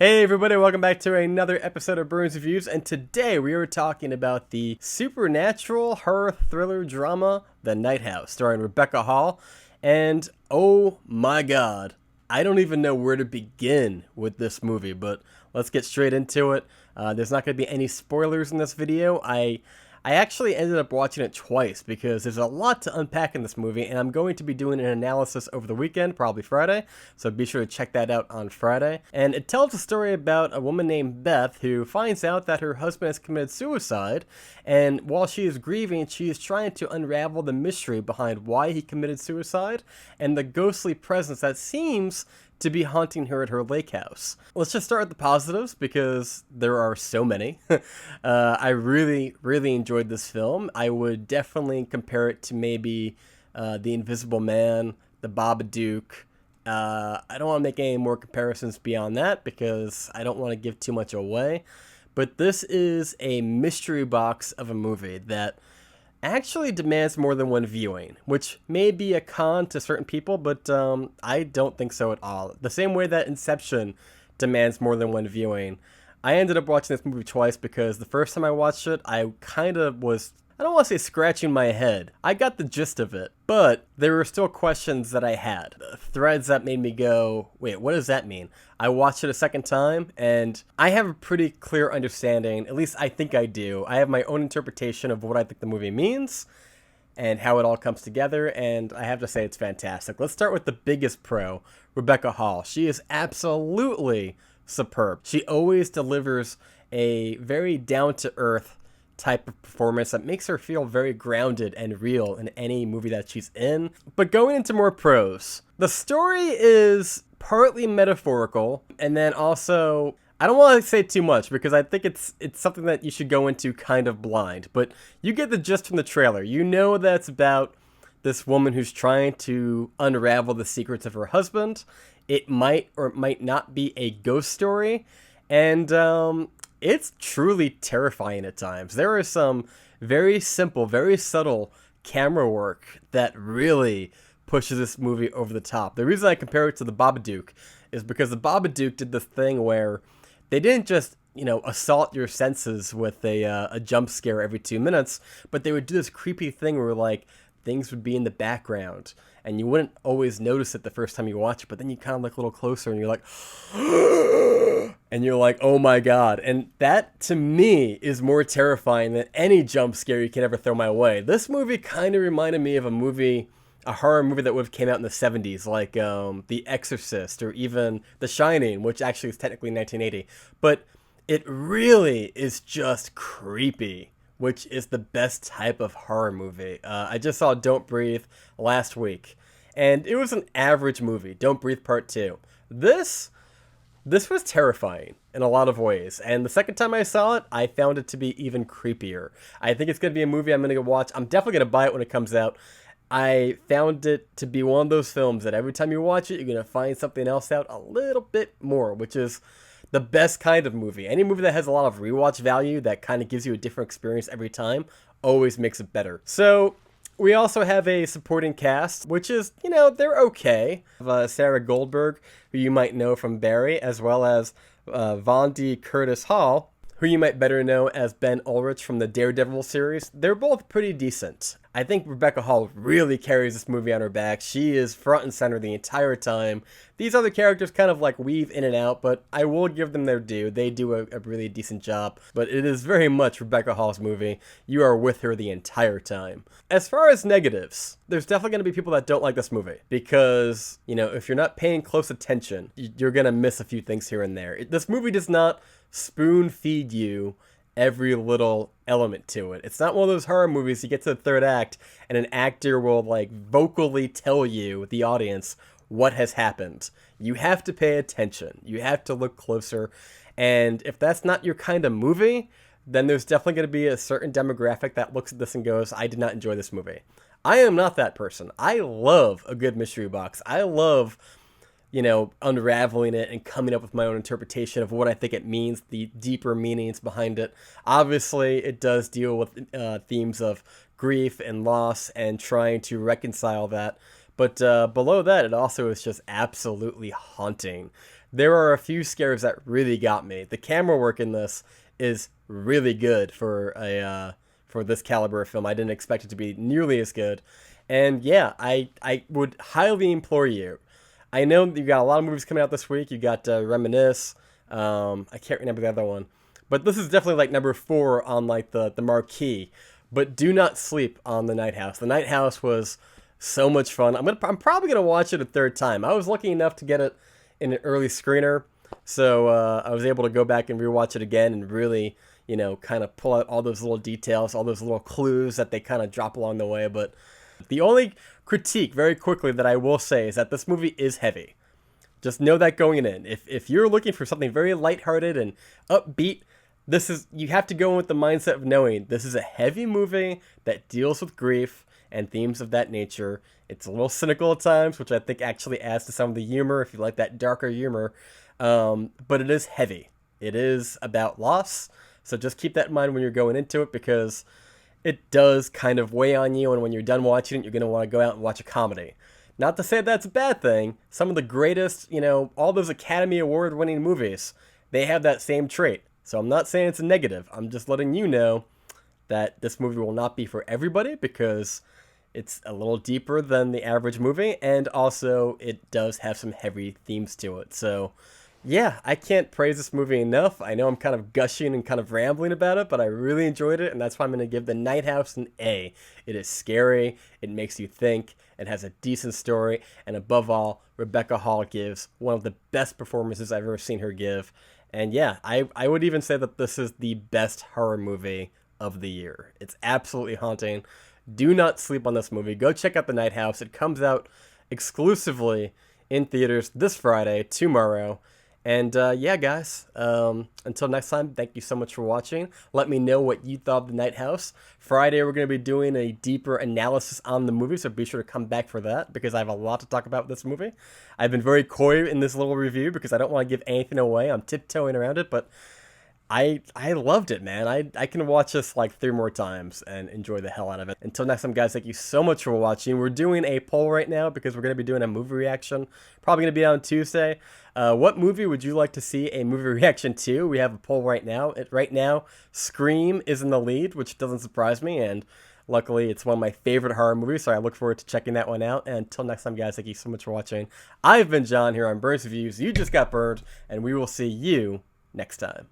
Hey everybody, welcome back to another episode of Burns Reviews, and today we are talking about the supernatural horror thriller drama, The Night House, starring Rebecca Hall, and oh my god, I don't even know where to begin with this movie, but let's get straight into it. There's not going to be any spoilers in this video. I actually ended up watching it twice because there's a lot to unpack in this movie, and I'm going to be doing an analysis over the weekend, probably Friday, so be sure to check that out on Friday. And it tells a story about a woman named Beth who finds out that her husband has committed suicide, and while she is grieving, she is trying to unravel the mystery behind why he committed suicide and the ghostly presence that seems to be haunting her at her lake house. Let's just start with the positives because there are so many. I really enjoyed this film. I would definitely compare it to maybe The Invisible Man, The Babadook. I don't want to make any more comparisons beyond that because I don't want to give too much away. But this is a mystery box of a movie that actually demands more than one viewing, which may be a con to certain people, but I don't think so at all. The same way that Inception demands more than one viewing. I ended up watching this movie twice because the first time I watched it, I kind of was, I don't want to say scratching my head. I got the gist of it, but there were still questions that I had. Threads that made me go, wait, what does that mean? I watched it a second time, and I have a pretty clear understanding, at least I think I do. I have my own interpretation of what I think the movie means and how it all comes together, and I have to say it's fantastic. Let's start with the biggest pro, Rebecca Hall. She is absolutely superb. She always delivers a very down-to-earth type of performance that makes her feel very grounded and real in any movie that she's in. But going into more pros, the story is partly metaphorical, and then also, I don't want to say too much because I think it's something that you should go into kind of blind, but you get the gist from the trailer. You know that it's about this woman who's trying to unravel the secrets of her husband. It might or might not be a ghost story, and it's truly terrifying at times. There is some very simple, very subtle camera work that really pushes this movie over the top. The reason I compare it to The Babadook is because The Babadook did this thing where they didn't just, assault your senses with a jump scare every 2 minutes, but they would do this creepy thing where, like, things would be in the background, and you wouldn't always notice it the first time you watch it, but then you kind of look a little closer, and you're like, and you're like, oh my god. And that, to me, is more terrifying than any jump scare you can ever throw my way. This movie kind of reminded me of a horror movie that would have came out in the 70s, like The Exorcist, or even The Shining, which actually is technically 1980. But it really is just creepy, which is the best type of horror movie. I just saw Don't Breathe last week, and it was an average movie, Don't Breathe Part 2. This was terrifying in a lot of ways, and the second time I saw it, I found it to be even creepier. I think it's going to be a movie I'm going to go watch. I'm definitely going to buy it when it comes out. I found it to be one of those films that every time you watch it, you're going to find something else out a little bit more, which is the best kind of movie. Any movie that has a lot of rewatch value that kind of gives you a different experience every time always makes it better. So we also have a supporting cast, which is, they're okay. Sarah Goldberg, who you might know from Barry, as well as Vondie Curtis Hall, who you might better know as Ben Ulrich from the Daredevil series. They're both pretty decent. I think Rebecca Hall really carries this movie on her back. She is front and center the entire time. These other characters kind of like weave in and out, but I will give them their due. They do a really decent job, but it is very much Rebecca Hall's movie. You are with her the entire time. As far as negatives, there's definitely going to be people that don't like this movie because, if you're not paying close attention, you're going to miss a few things here and there. This movie does not spoon feed you every little element to it. It's not one of those horror movies you get to the third act and an actor will vocally tell you, the audience, what has happened. You have to pay attention. You have to look closer. And if that's not your kind of movie, then there's definitely going to be a certain demographic that looks at this and goes, I did not enjoy this movie. I am not that person. I love a good mystery box. I love unraveling it and coming up with my own interpretation of what I think it means, the deeper meanings behind it. Obviously, it does deal with themes of grief and loss and trying to reconcile that. But below that, it also is just absolutely haunting. There are a few scares that really got me. The camera work in this is really good for this caliber of film. I didn't expect it to be nearly as good. And yeah, I would highly implore you. I know you got a lot of movies coming out this week. You got Reminisce. I can't remember the other one. But this is definitely like number 4 on like the marquee. But do not sleep on The Night House. The Night House was so much fun. I'm probably gonna watch it a third time. I was lucky enough to get it in an early screener, so I was able to go back and rewatch it again and really, kind of pull out all those little details, all those little clues that they kind of drop along the way. But the only critique, very quickly, that I will say is that this movie is heavy. Just know that going in. If you're looking for something very lighthearted and upbeat, you have to go in with the mindset of knowing this is a heavy movie that deals with grief and themes of that nature. It's a little cynical at times, which I think actually adds to some of the humor, if you like that darker humor. But it is heavy. It is about loss. So just keep that in mind when you're going into it, because it does kind of weigh on you. And when you're done watching it, you're going to want to go out and watch a comedy. Not to say that's a bad thing. Some of the greatest, all those Academy Award winning movies, they have that same trait. So I'm not saying it's a negative. I'm just letting you know that this movie will not be for everybody, because it's a little deeper than the average movie, and also it does have some heavy themes to it. So yeah, I can't praise this movie enough. I know I'm kind of gushing and kind of rambling about it, but I really enjoyed it, and that's why I'm going to give The Night House an A. It is scary, it makes you think, it has a decent story, and above all, Rebecca Hall gives one of the best performances I've ever seen her give. And yeah, I would even say that this is the best horror movie of the year. It's absolutely haunting. Do not sleep on this movie. Go check out The Night House. It comes out exclusively in theaters this Friday, tomorrow. And yeah, guys, until next time, thank you so much for watching. Let me know what you thought of The Night House. Friday, we're going to be doing a deeper analysis on the movie, so be sure to come back for that, because I have a lot to talk about with this movie. I've been very coy in this little review because I don't want to give anything away. I'm tiptoeing around it, but I loved it, man. I can watch this like 3 more times and enjoy the hell out of it. Until next time, guys, thank you so much for watching. We're doing a poll right now because we're going to be doing a movie reaction. Probably going to be on Tuesday. What movie would you like to see a movie reaction to? We have a poll right now. Right now, Scream is in the lead, which doesn't surprise me, and luckily it's one of my favorite horror movies, so I look forward to checking that one out. And until next time, guys, thank you so much for watching. I've been John here on Burns Reviews. You just got burned, and we will see you next time.